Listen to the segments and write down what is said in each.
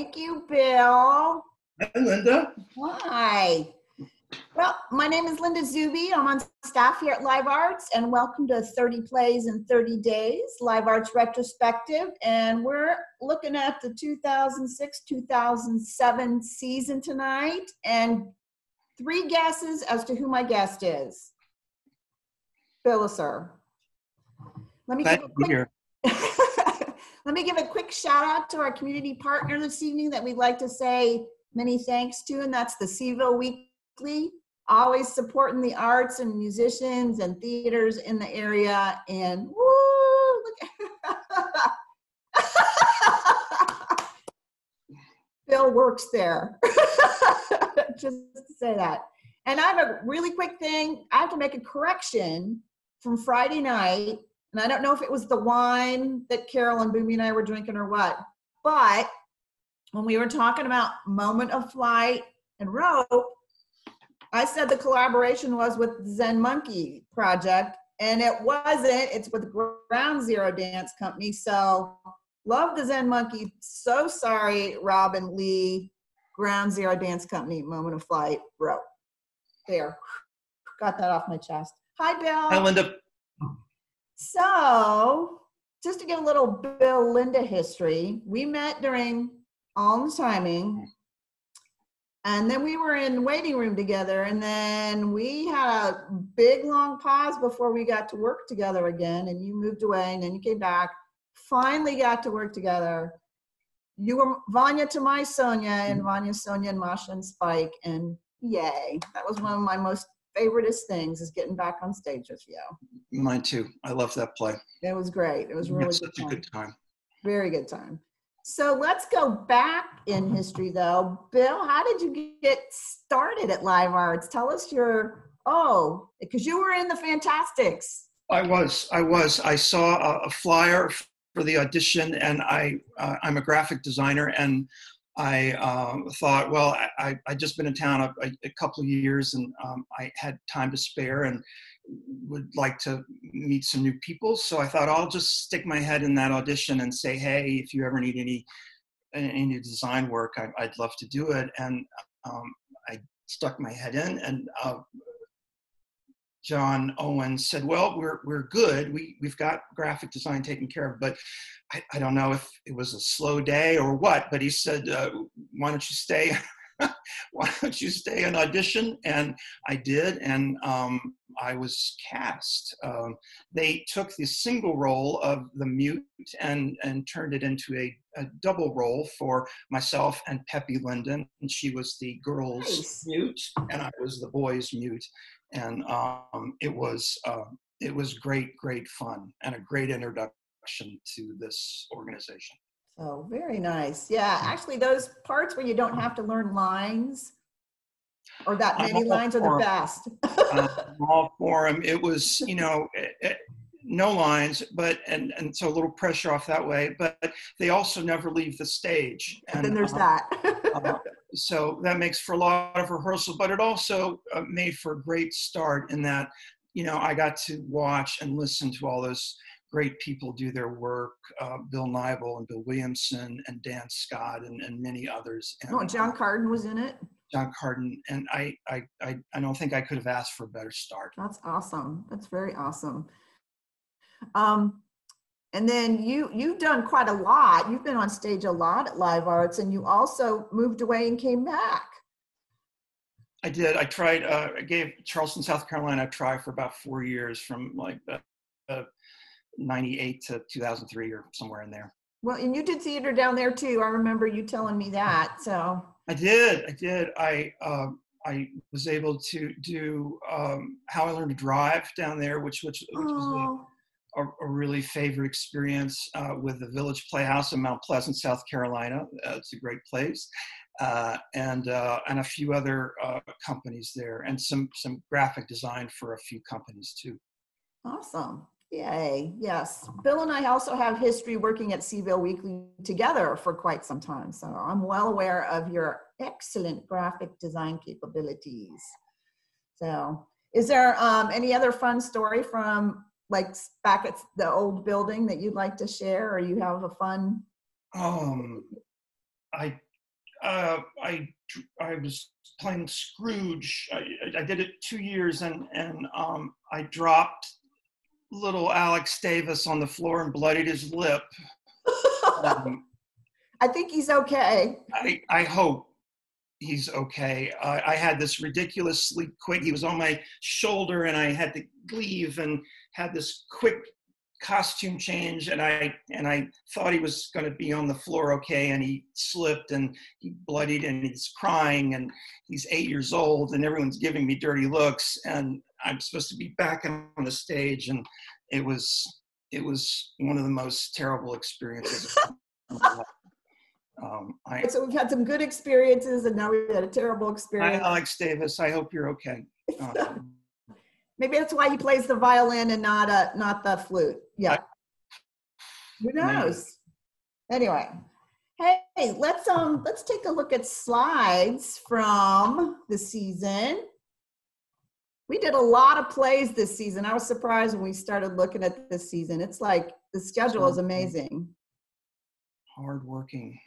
Thank you, Bill. Hi, Linda. Hi. Well, my name is Linda Zuby. I'm on staff here at Live Arts, and welcome to 30 Plays in 30 Days, Live Arts Retrospective. And we're looking at the 2006-2007 season tonight, and 3 guesses as to who my guest is. Bill, LeSueur. Let me give a quick Let me give a quick shout out to our community partner this evening that we'd like to say many thanks to, and that's the Seaville Weekly, always supporting the arts and musicians and theaters in the area. And woo, look Bill works there. Just to say that. And I have a really quick thing. I have to make a correction from Friday night. And I don't know if it was the wine that Carol and Boomy and I were drinking or what, but when we were talking about Moment of Flight and Rope, I said the collaboration was with the Zen Monkey Project, and it wasn't. It's with Ground Zero Dance Company. So love the Zen Monkey. So sorry, Rob and Lee. Ground Zero Dance Company, Moment of Flight, Rope. There. Got that off my chest. Hi, Bill. Hi, Linda. So, just to give a little Bill Linda history, we met during All the Timing, and then we were in the waiting room together, and then we had a big long pause before we got to work together again, and you moved away, and then you came back, finally got to work together. You were Vanya to my Sonia, and Vanya, Sonia, and Masha and Spike, and yay. That was one of my most favoriteest things, is getting back on stage with you. Mine too. I love that play. It was great. It was really such a good time. Very good time. So let's go back in history though. Bill, how did you get started at Live Arts? Tell us because you were in the Fantastics. I was. I saw a flyer for the audition, and I'm a graphic designer, and I thought, well, I'd just been in town a couple of years, and I had time to spare and would like to meet some new people. So I thought I'll just stick my head in that audition and say, hey, if you ever need any design work, I'd love to do it. And I stuck my head in, and John Owen said, well, we're good. We've got graphic design taken care of, but I don't know if it was a slow day or what, but he said, why don't you stay? Why don't you stay and audition? And I did, and I was cast. They took the single role of the mute and turned it into a double role for myself and Peppy Linden. And she was the girls' mute, and I was the boys' mute. And it was great fun and a great introduction to this organization. Oh, very nice. Yeah, actually those parts where you don't have to learn lines or that many lines are the best. All for him. It was, no lines, but and so a little pressure off that way, but they also never leave the stage. And then there's that. So that makes for a lot of rehearsal, but it also made for a great start in that, I got to watch and listen to all those great people do their work, Bill Nibel and Bill Williamson and Dan Scott and many others. And, John Carden was in it. John Carden, and I don't think I could have asked for a better start. That's awesome. That's very awesome. And then you've done quite a lot. You've been on stage a lot at Live Arts, and you also moved away and came back. I did. I tried. I gave Charleston, South Carolina a try for about 4 years, from like 98 to 2003 or somewhere in there. Well, and you did theater down there too. I remember you telling me that. So I did. I was able to do How I Learned to Drive down there, which was a really favorite experience with the Village Playhouse in Mount Pleasant, South Carolina. It's a great place, and a few other companies there, and some graphic design for a few companies too. Awesome. Yay. Yes. Bill and I also have history working at Seaville Weekly together for quite some time. So I'm well aware of your excellent graphic design capabilities. So is there any other fun story from like back at the old building that you'd like to share, or you have a fun? I I was playing Scrooge. I did it 2 years, and I dropped little Alex Davis on the floor and bloodied his lip. I think he's okay. I hope he's okay. I had this ridiculously quick, he was on my shoulder and I had to leave and had this quick costume change, and I thought he was going to be on the floor okay, and he slipped and he bloodied and he's crying and he's 8 years old and everyone's giving me dirty looks, and I'm supposed to be back on the stage, and it was one of the most terrible experiences of my life. So we've had some good experiences, and now we've had a terrible experience. Hi, Alex Davis. I hope you're okay. Maybe that's why he plays the violin and not the flute. Yeah. Who knows? Anyway, hey, let's take a look at slides from the season. We did a lot of plays this season. I was surprised when we started looking at this season. It's like the schedule is amazing. Hardworking.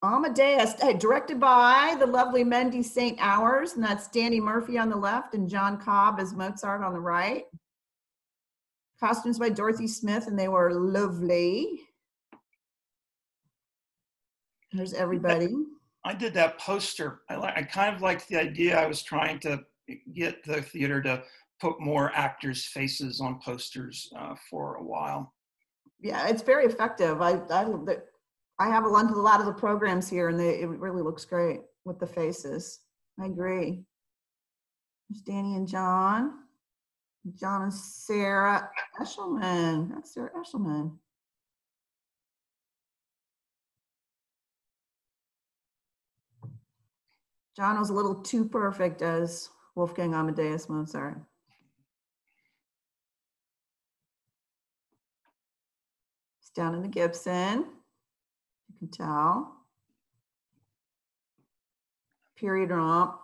Amadeus, directed by the lovely Mendy St. Hours, and that's Danny Murphy on the left and John Cobb as Mozart on the right. Costumes by Dorothy Smith, and they were lovely. There's everybody. I did that poster. I kind of liked the idea. I was trying to get the theater to put more actors' faces on posters for a while. Yeah, it's very effective. I have a lot of the programs here, and it really looks great with the faces. I agree. There's Danny and John. John and Sarah Eshelman. That's Sarah Eshelman. John was a little too perfect as Wolfgang Amadeus Mozart. He's down in the Gibson. You can tell. Period romp.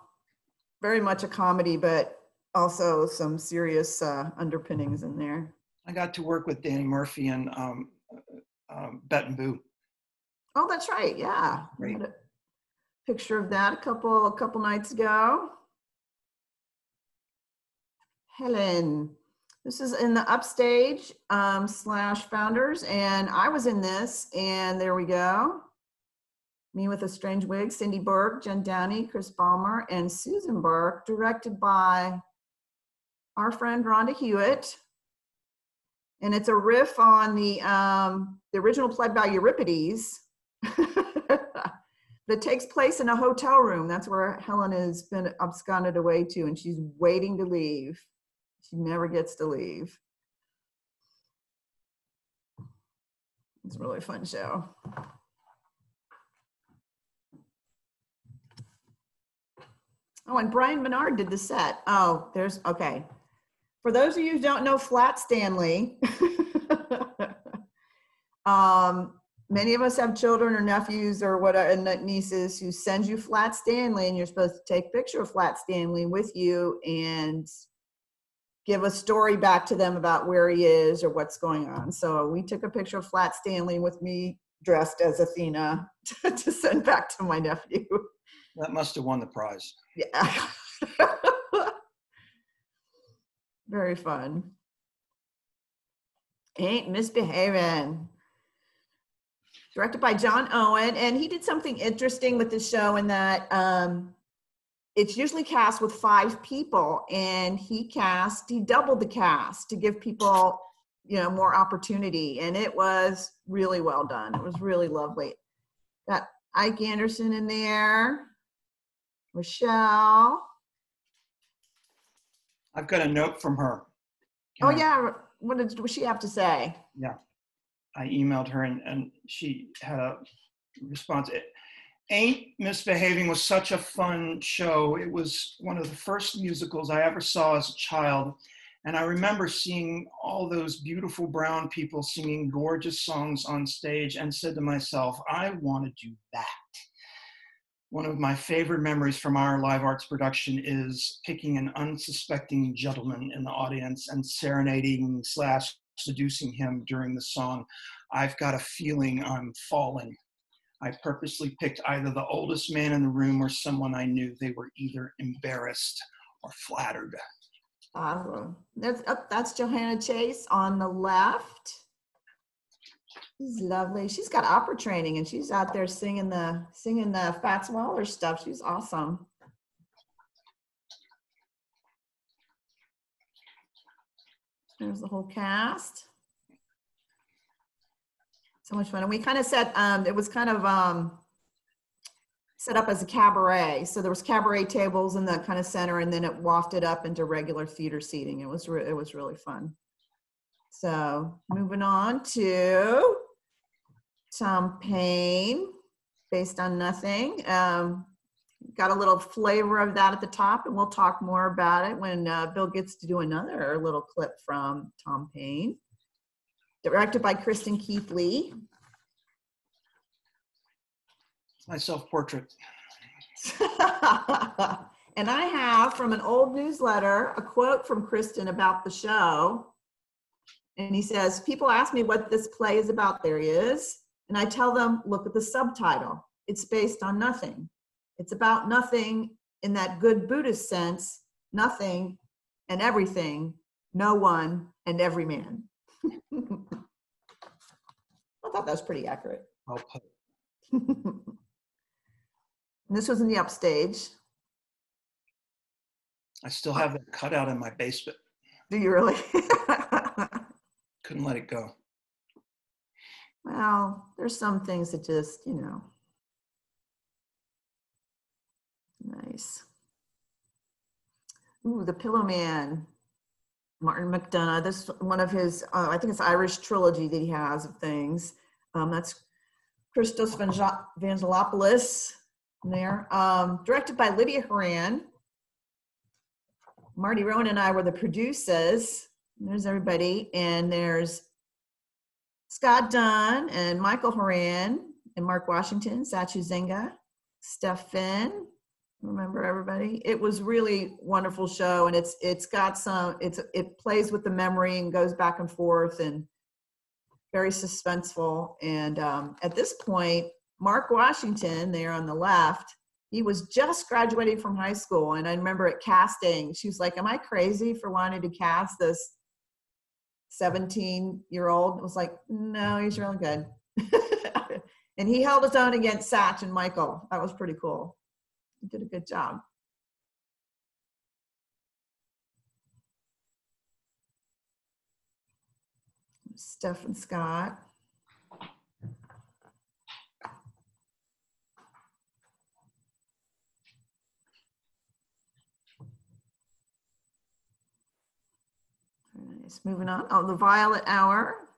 Very much a comedy, but also some serious underpinnings in there. I got to work with Danny Murphy and Bet and Boo. Oh, that's right. Yeah. Great. A picture of that a couple nights ago. Helen. This is in the Upstage / Founders, and I was in this, and there we go. Me with a Strange Wig, Cindy Burke, Jen Downey, Chris Ballmer, and Susan Burke, directed by our friend Rhonda Hewitt. And it's a riff on the original play by Euripides that takes place in a hotel room. That's where Helen has been absconded away to, and she's waiting to leave. She never gets to leave. It's a really fun show. Oh, and Brian Menard did the set. Oh, okay. For those of you who don't know Flat Stanley, many of us have children or nephews or whatever, and nieces who send you Flat Stanley, and you're supposed to take a picture of Flat Stanley with you and give a story back to them about where he is or what's going on. So we took a picture of Flat Stanley with me dressed as Athena to send back to my nephew. That must have won the prize. Yeah. Very fun. Ain't Misbehaving. Directed by John Owen. And he did something interesting with the show in that it's usually cast with 5 people, and he doubled the cast to give people, more opportunity. And it was really well done. It was really lovely. Got Ike Anderson in there, Rochelle. I've got a note from her. Yeah. What did she have to say? Yeah. I emailed her and she had a response. Ain't Misbehaving was such a fun show. It was one of the first musicals I ever saw as a child. And I remember seeing all those beautiful brown people singing gorgeous songs on stage and said to myself, I want to do that. One of my favorite memories from our live arts production is picking an unsuspecting gentleman in the audience and serenading / seducing him during the song, I've Got a Feeling I'm Falling. I purposely picked either the oldest man in the room or someone I knew. They were either embarrassed or flattered. Awesome. That's Johanna Chase on the left. She's lovely. She's got opera training and she's out there singing the Fats Waller stuff. She's awesome. There's the whole cast. So much fun. And we kind of set, it was kind of set up as a cabaret. So there was cabaret tables in the kind of center, and then it wafted up into regular theater seating. It was really fun. So moving on to Tom Paine, Based on Nothing. Got a little flavor of that at the top, and we'll talk more about it when Bill gets to do another little clip from Tom Paine. Directed by Kristen Keith-Lee. It's my self-portrait. And I have, from an old newsletter, a quote from Kristen about the show. And he says, people ask me what this play is about. There he is. And I tell them, look at the subtitle. It's based on nothing. It's about nothing in that good Buddhist sense, nothing and everything, no one and every man. I thought that was pretty accurate. Well put. And this was in the upstage. I still have that cutout in my basement. Do you really? Couldn't let it go. Well, there's some things that just, Nice. Ooh, the Pillowman. Martin McDonough. This is one of his, I think it's Irish trilogy that he has of things. That's Christos Vangelopoulos there. Directed by Lydia Horan. Marty Rowan and I were the producers. There's everybody. And there's Scott Dunn and Michael Horan and Mark Washington, Sachu Zenga, Steph Finn. Remember everybody? It was really wonderful show, and it plays with the memory and goes back and forth and very suspenseful. And at this point, Mark Washington there on the left, he was just graduating from high school. And I remember at casting, she was like, am I crazy for wanting to cast this 17-year-old? I was like, no, he's really good. And he held his own against Satch and Michael. That was pretty cool. He did a good job. Steph and Scott. Very nice. Moving on. Oh, The Violet Hour.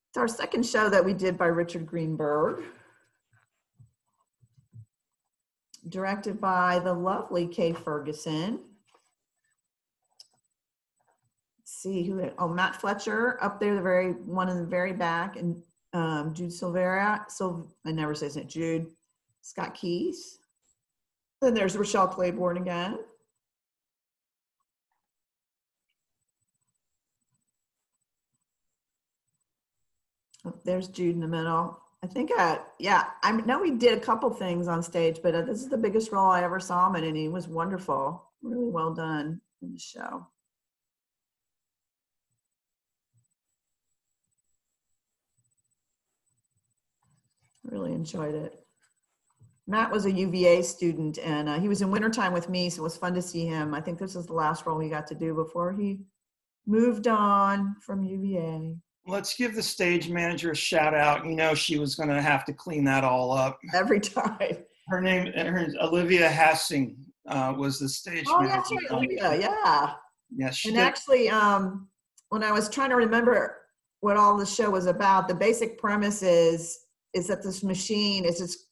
It's our second show that we did by Richard Greenberg. Directed by the lovely Kay Ferguson. Let's see who. Matt Fletcher up there, one in the very back, and Jude Silvera. I never say his name. Jude. Scott Keys. Then there's Rochelle Claiborne again. Oh, there's Jude in the middle. I think, I know he did a couple things on stage, but this is the biggest role I ever saw him in, and he was wonderful. Really well done in the show. Really enjoyed it. Matt was a UVA student, and he was in wintertime with me, so it was fun to see him. I think this is the last role he got to do before he moved on from UVA. Let's give the stage manager a shout out. She was going to have to clean that all up. Every time. Her name, Olivia Hassing, was the stage manager. Oh, that's right, Olivia, yeah. Yeah, she and did. Actually, when I was trying to remember what all the show was about, the basic premise is that this machine is just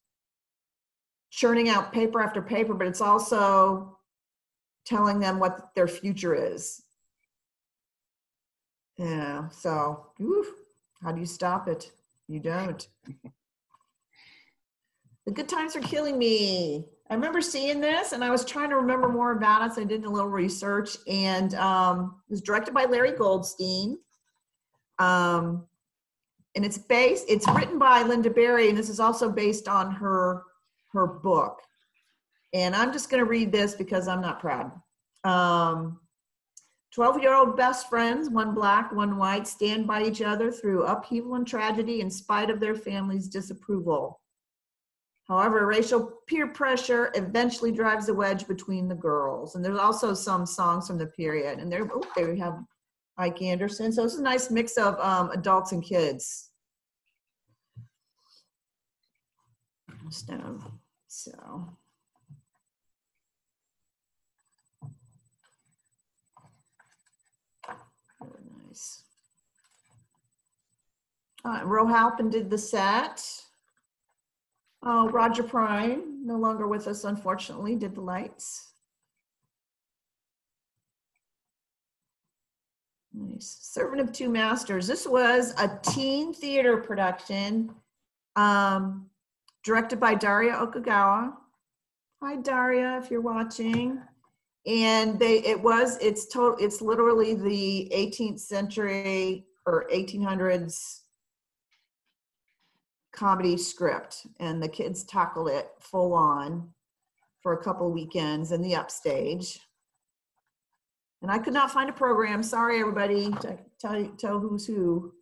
churning out paper after paper, but it's also telling them what their future is. Yeah, so how do you stop it? You don't. The good times are killing me. I remember seeing this, and I was trying to remember more about it, so I did a little research, and it was directed by Larry Goldstein. and it's written by Linda Berry, and this is also based on her book. And I'm just going to read this because I'm not proud. 12-year-old best friends, one black, one white, stand by each other through upheaval and tragedy in spite of their family's disapproval. However, racial peer pressure eventually drives a wedge between the girls. And there's also some songs from the period. And there we have Ike Anderson. So it's a nice mix of adults and kids. So. Really nice. Ro Halpin did the set. Oh, Roger Prime, no longer with us, unfortunately, did the lights. Nice. Servant of Two Masters. This was a teen theater production, directed by Daria Okagawa. Hi, Daria, if you're watching. And it's literally the 18th century or 1800s comedy script, and the kids tackled it full on for a couple weekends in the upstage. And I could not find a program. Sorry, everybody, to tell who's who.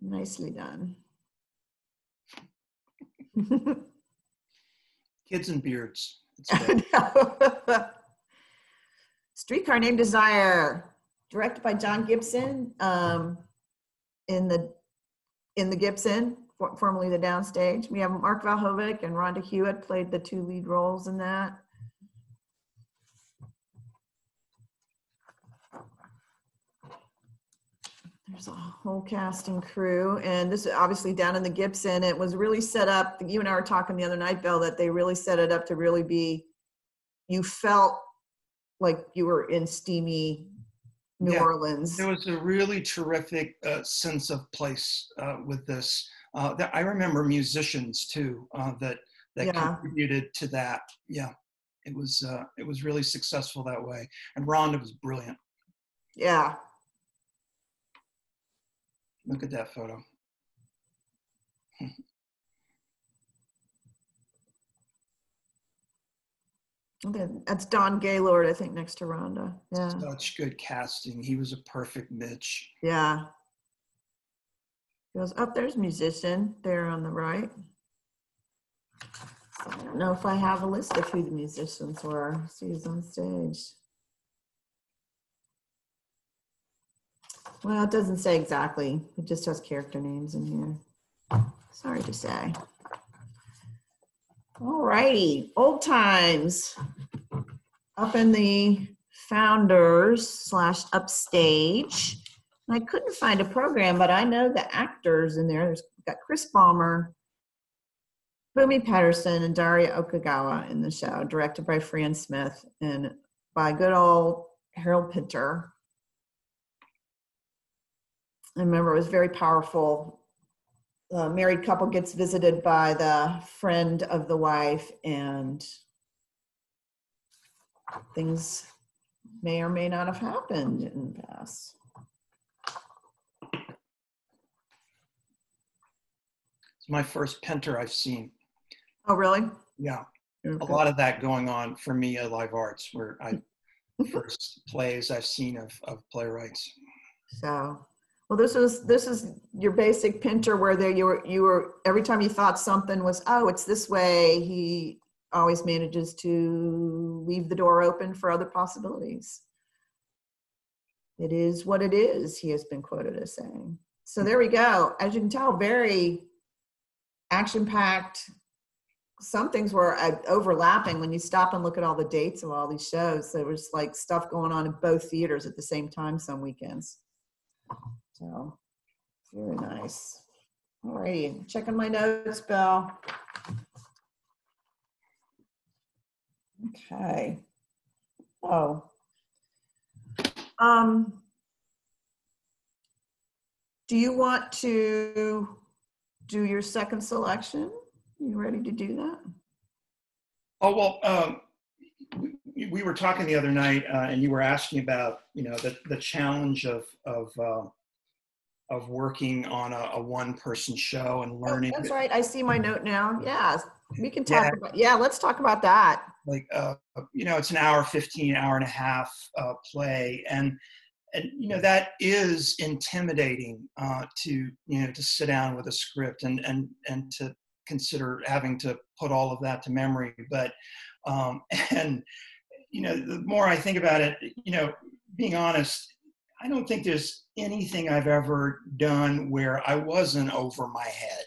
Nicely done. Kids and beards. Streetcar Named Desire, directed by John Gibson. In the Gibson, formerly the Downstage. We have Mark Valhovic and Rhonda Hewitt played the two lead roles in that. There's a whole cast and crew, and this is obviously down in the Gibson. It was really set up, you and I were talking the other night, Bill, that they really set it up to really be, you felt like you were in steamy New Orleans. There was a really terrific sense of place with this. I remember musicians too that contributed to that. Yeah, it was really successful that way, and Rhonda was brilliant. Yeah. Look at that photo. That's Don Gaylord, I think, next to Rhonda. Yeah. Such good casting. He was a perfect Mitch. Yeah. Goes up. There's musician there on the right. So I don't know if I have a list of who the musicians were. See who's on stage. Well, it doesn't say exactly. It just has character names in here. Sorry to say. All righty, Old Times. Up in the Founders / Upstage. And I couldn't find a program, but I know the actors in there. There's got Chris Ballmer, Bumi Patterson, and Daria Okagawa in the show, directed by Fran Smith and by good old Harold Pinter. I remember it was very powerful. The married couple gets visited by the friend of the wife, and things may or may not have happened in the past. It's my first Pinter I've seen. Oh, really? Yeah. Okay. A lot of that going on for me at Live Arts, where first plays I've seen of playwrights. So, well, this is your basic Pinter, where there you were every time you thought something was, oh, it's this way, he always manages to leave the door open for other possibilities. It is what it is, he has been quoted as saying. So there we go. As you can tell, very action-packed. Some things were overlapping when you stop and look at all the dates of all these shows. There was like stuff going on in both theaters at the same time some weekends. So, very nice. All right, checking my notes, Bill. Okay. Oh. Do you want to do your second selection? You ready to do that? Oh, well, we were talking the other night, and you were asking about, the challenge of of working on a one-person show and Oh, learning. that's right. I see my note now. Yeah, we can Yeah, talk about, yeah, let's talk about that. like it's an hour 15, hour and a half play, and that is intimidating to sit down with a script and to consider having to put all of that to memory. But and the more I think about it, being honest, I don't think there's anything I've ever done where I wasn't over my head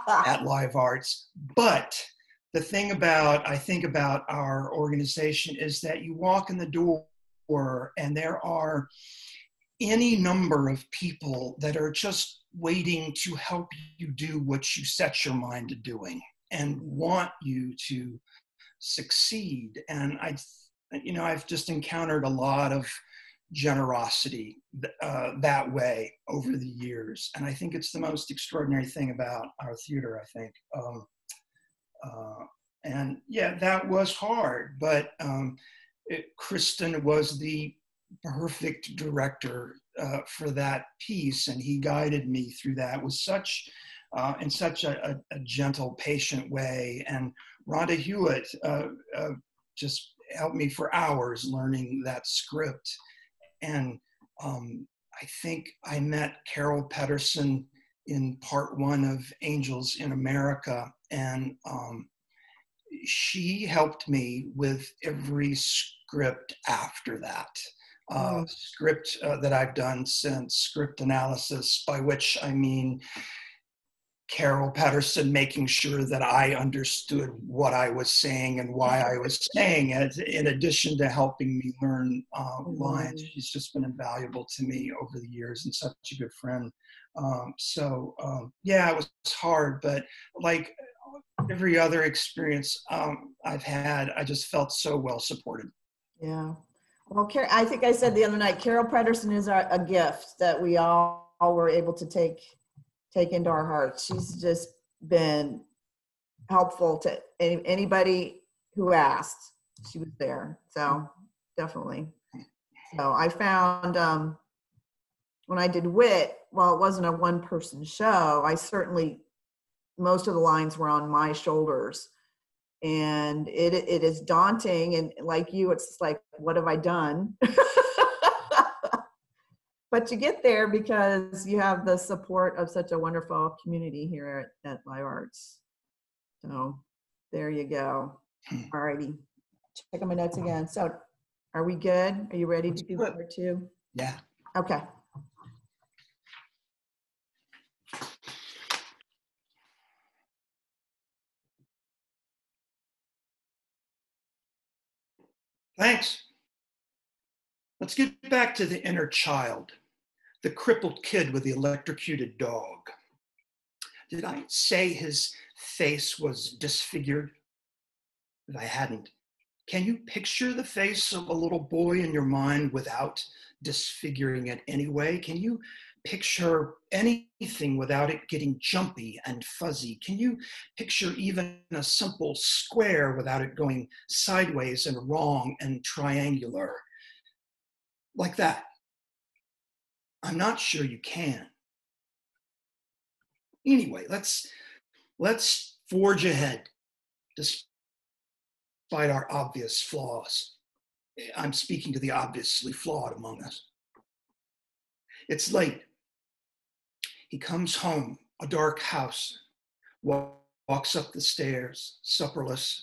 at Live Arts. But the thing I think about our organization is that you walk in the door and there are any number of people that are just waiting to help you do what you set your mind to doing and want you to succeed. And I've just encountered a lot of generosity that way over the years. And I think it's the most extraordinary thing about our theater, I think. And yeah, that was hard, but Kristen was the perfect director for that piece, and he guided me through that with in such a gentle, patient way. And Rhonda Hewitt just helped me for hours learning that script. And I think I met Carol Pedersen in part 1 of Angels in America, and she helped me with every script after that. Script that I've done since, script analysis, by which I mean Carol Patterson making sure that I understood what I was saying and why I was saying it, in addition to helping me learn lines. She's just been invaluable to me over the years and such a good friend. Yeah, it was hard, but like every other experience I've had, I just felt so well supported. Yeah. Well, I think I said the other night, Carol Pedersen is a gift that we all were able to take into our hearts. She's just been helpful to anybody who asked. She was there. So definitely. So I found when I did Wit, while it wasn't a one-person show, most of the lines were on my shoulders. And it is daunting. And like you, it's like, what have I done? But you get there because you have the support of such a wonderful community here at Live Arts. So there you go. All righty. Check my notes again. So are we good? Are you ready to do part 2? Yeah. Okay. Thanks. Let's get back to the inner child, the crippled kid with the electrocuted dog. Did I say his face was disfigured? If I hadn't, can you picture the face of a little boy in your mind without disfiguring it anyway? Can you picture anything without it getting jumpy and fuzzy? Can you picture even a simple square without it going sideways and wrong and triangular? Like that. I'm not sure you can. Anyway, let's forge ahead despite our obvious flaws. I'm speaking to the obviously flawed among us. It's late. He comes home, a dark house, walks up the stairs, supperless.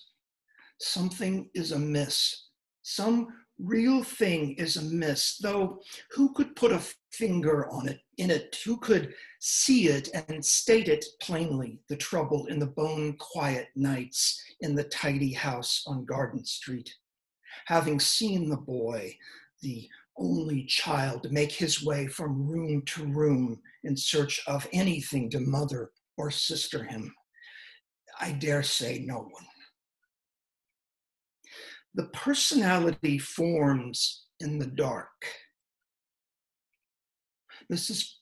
Something is amiss. Some real thing is amiss, though who could put a finger on it, in it? Who could see it and state it plainly, the trouble in the bone-quiet nights in the tidy house on Garden Street? Having seen the boy, the only child, make his way from room to room in search of anything to mother or sister him, I dare say no one. The personality forms in the dark. This is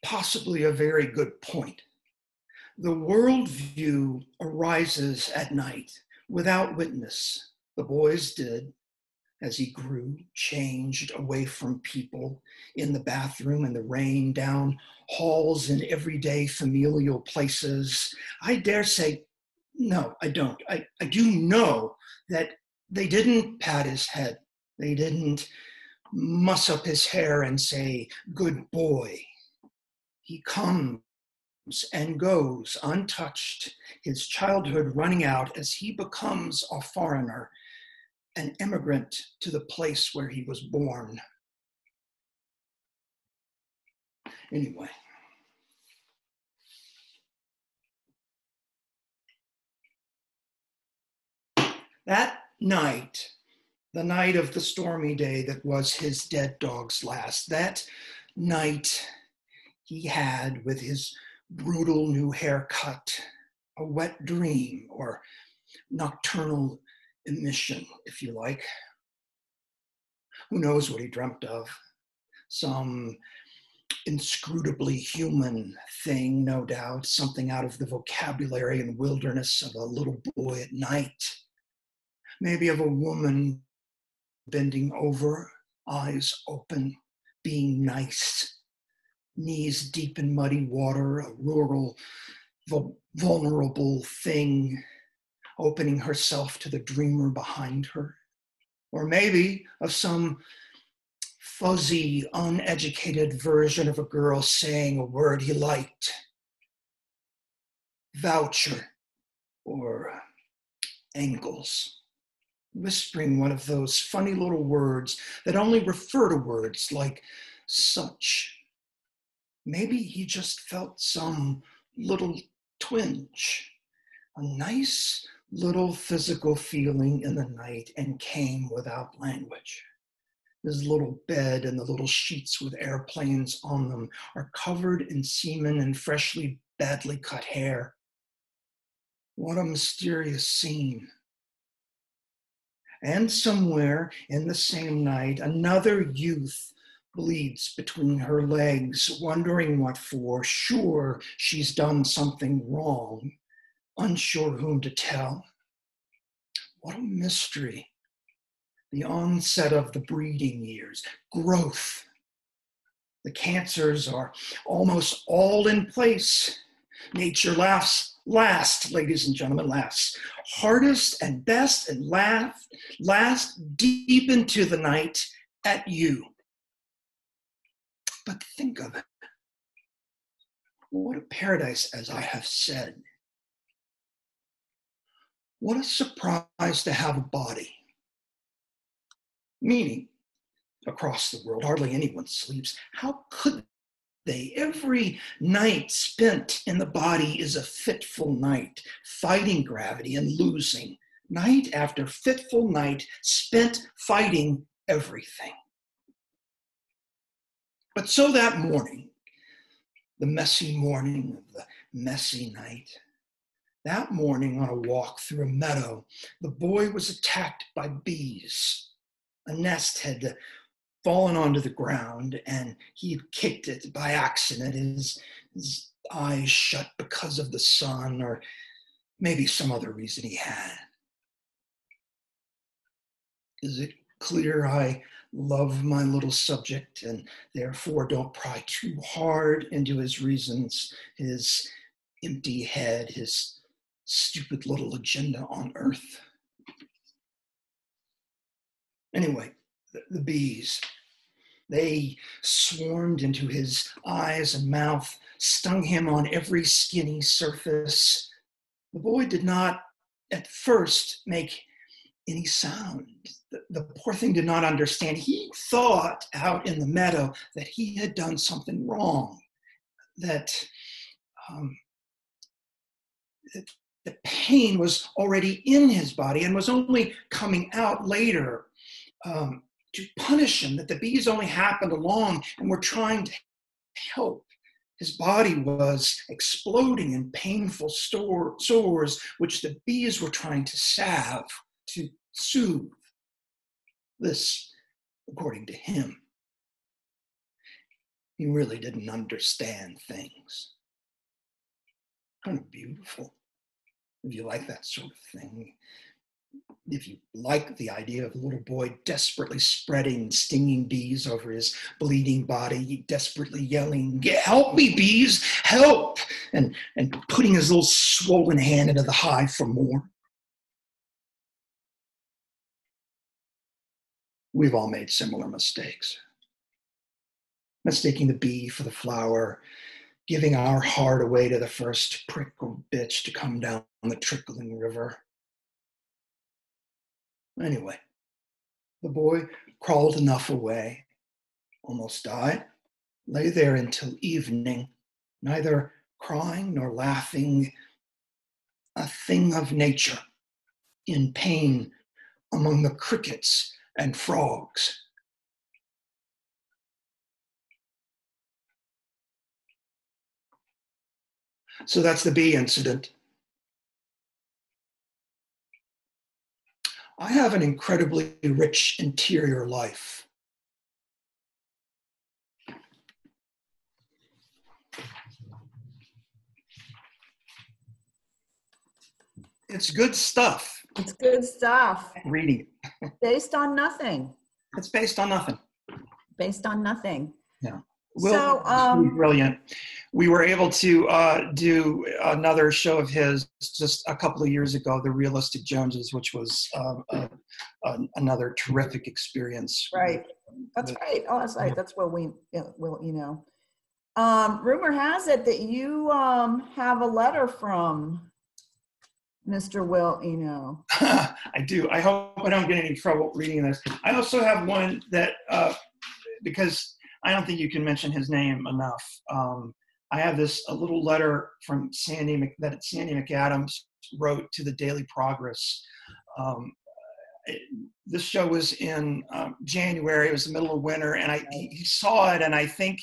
possibly a very good point. The worldview arises at night without witness. The boys did. as he grew, changed away from people in the bathroom and the rain, down halls in everyday familial places. I dare say, no, I don't. I do know that they didn't pat his head. They didn't muss up his hair and say, good boy. He comes and goes untouched, his childhood running out as he becomes a foreigner, an immigrant to the place where he was born. Anyway. That night, the night of the stormy day that was his dead dog's last, that night he had with his brutal new haircut, a wet dream or nocturnal emission, if you like. Who knows what he dreamt of? Some inscrutably human thing, no doubt, something out of the vocabulary and wilderness of a little boy at night. Maybe of a woman bending over, eyes open, being nice, knees deep in muddy water, a rural, vulnerable thing, opening herself to the dreamer behind her. Or maybe of some fuzzy, uneducated version of a girl saying a word he liked. Voucher or ankles. Whispering one of those funny little words that only refer to words like such. Maybe he just felt some little twinge, a nice little physical feeling in the night, and came without language. His little bed and the little sheets with airplanes on them are covered in semen and freshly, badly cut hair. What a mysterious scene. And somewhere in the same night, another youth bleeds between her legs, wondering what for, sure she's done something wrong, unsure whom to tell. What a mystery. The onset of the breeding years, growth. The cancers are almost all in place. Nature laughs last, ladies and gentlemen, laughs hardest and best and last deep into the night at you. But think of it. What a paradise, as I have said. What a surprise to have a body. Meaning, across the world, hardly anyone sleeps. How could they? Every night spent in the body is a fitful night, fighting gravity and losing. Night after fitful night spent fighting everything. But so that morning, the messy morning of the messy night, that morning on a walk through a meadow, the boy was attacked by bees. A nest had fallen onto the ground and he had kicked it by accident. His eyes shut because of the sun or maybe some other reason he had. Is it clear I love my little subject and therefore don't pry too hard into his reasons, his empty head, his stupid little agenda on earth? Anyway, the bees, they swarmed into his eyes and mouth, stung him on every skinny surface. The boy did not at first make any sound. The poor thing did not understand. He thought out in the meadow that he had done something wrong, that the pain was already in his body and was only coming out later. To punish him, that the bees only happened along and were trying to help. His body was exploding in painful sores, which the bees were trying to salve, to soothe. This, according to him. He really didn't understand things. Kind of beautiful, if you like that sort of thing. if you like the idea of a little boy desperately spreading stinging bees over his bleeding body, desperately yelling, "Help me, bees, help!" and putting his little swollen hand into the hive for more. We've all made similar mistakes. Mistaking the bee for the flower, giving our heart away to the first prick or bitch to come down the trickling river. Anyway, the boy crawled enough away, almost died, lay there until evening, neither crying nor laughing, a thing of nature, in pain among the crickets and frogs. So that's the bee incident. I have an incredibly rich interior life. It's good stuff. It's good stuff. Reading. Based on nothing. It's based on nothing. Based on nothing. Yeah. So, brilliant. We were able to do another show of his just a couple of years ago, The Realistic Joneses, which was another terrific experience. Right. That's right. Oh, that's right. That's what we will, you know. Rumor has it that you have a letter from Mr. Will, you know. I do. I hope I don't get any trouble reading this. I also have one that, because I don't think you can mention his name enough. I have a little letter from Sandy McAdams wrote to the Daily Progress. This show was in January. It was the middle of winter, and he saw it, and I think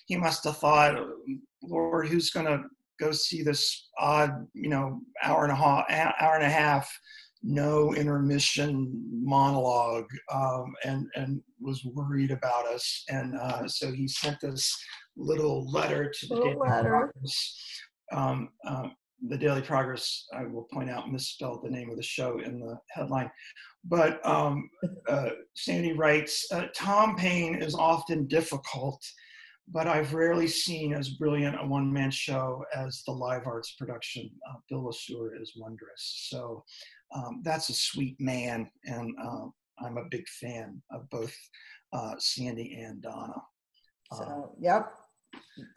he must have thought, Lord, who's going to go see this odd, hour and a half, no intermission monologue, and was worried about us. And so he sent this little letter to the Daily Progress. The Daily Progress, I will point out, misspelled the name of the show in the headline. But Sandy writes, Tom Paine is often difficult, but I've rarely seen as brilliant a one-man show as the live arts production. Bill LeSueur is wondrous. So that's a sweet man, and I'm a big fan of both Sandy and Donna. So, yep.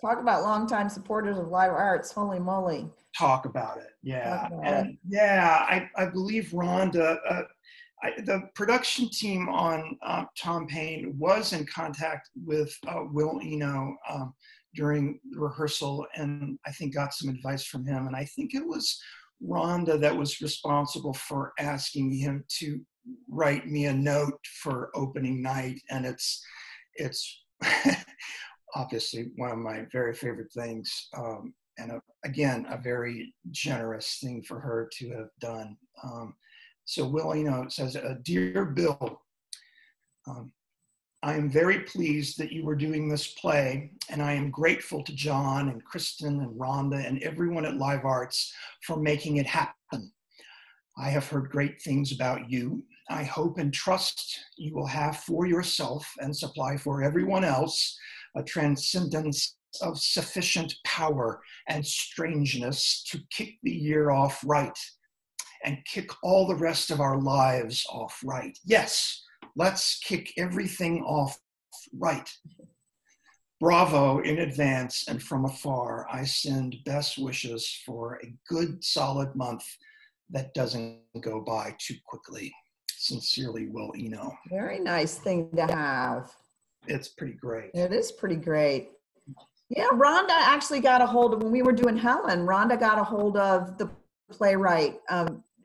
Talk about longtime supporters of live arts. Holy moly. Talk about it. Yeah. About it. I believe Rhonda, the production team on Tom Paine was in contact with Will Eno during the rehearsal, and I think got some advice from him. And I think it was Rhonda that was responsible for asking him to write me a note for opening night. And it's obviously one of my very favorite things. And again, a very generous thing for her to have done. So Will, says, Dear Bill, I am very pleased that you are doing this play, and I am grateful to John and Kristen and Rhonda and everyone at Live Arts for making it happen. I have heard great things about you. I hope and trust you will have for yourself and supply for everyone else a transcendence of sufficient power and strangeness to kick the year off right and kick all the rest of our lives off right. Yes, let's kick everything off right. Bravo in advance, and from afar, I send best wishes for a good, solid month that doesn't go by too quickly. Sincerely, Will Eno. Very nice thing to have. It's pretty great. It is pretty great. Yeah, Rhonda actually got a hold of, when we were doing Helen, Rhonda got a hold of the playwright.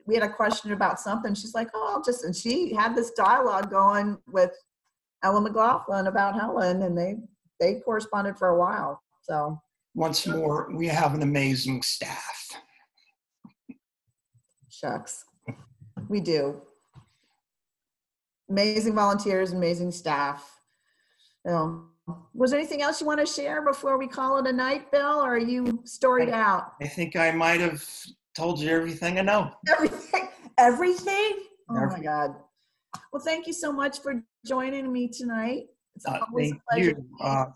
We had a question about something. She's like, and she had this dialogue going with Ella McLaughlin about Helen, and they corresponded for a while. So once more, we have an amazing staff. Shucks. We do. Amazing volunteers, amazing staff. Was there anything else you want to share before we call it a night, Bill, or are you storied out? I think I might have told you everything I know. Everything? Oh my God. Well, thank you so much for joining me tonight. It's always a pleasure.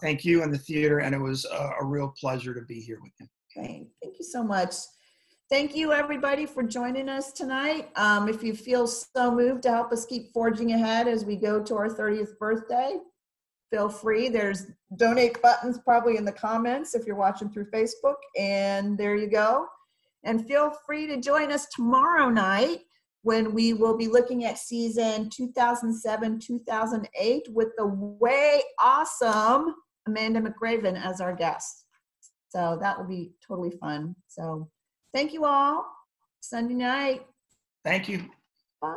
Thank you and the theater, and it was a real pleasure to be here with you. Thank you so much. Thank you, everybody, for joining us tonight. If you feel so moved to help us keep forging ahead as we go to our 30th birthday, feel free. There's donate buttons probably in the comments if you're watching through Facebook, and there you go. And feel free to join us tomorrow night when we will be looking at season 2007-2008 with the way awesome Amanda McRaven as our guest. So that will be totally fun. So thank you all. Sunday night. Thank you. Bye.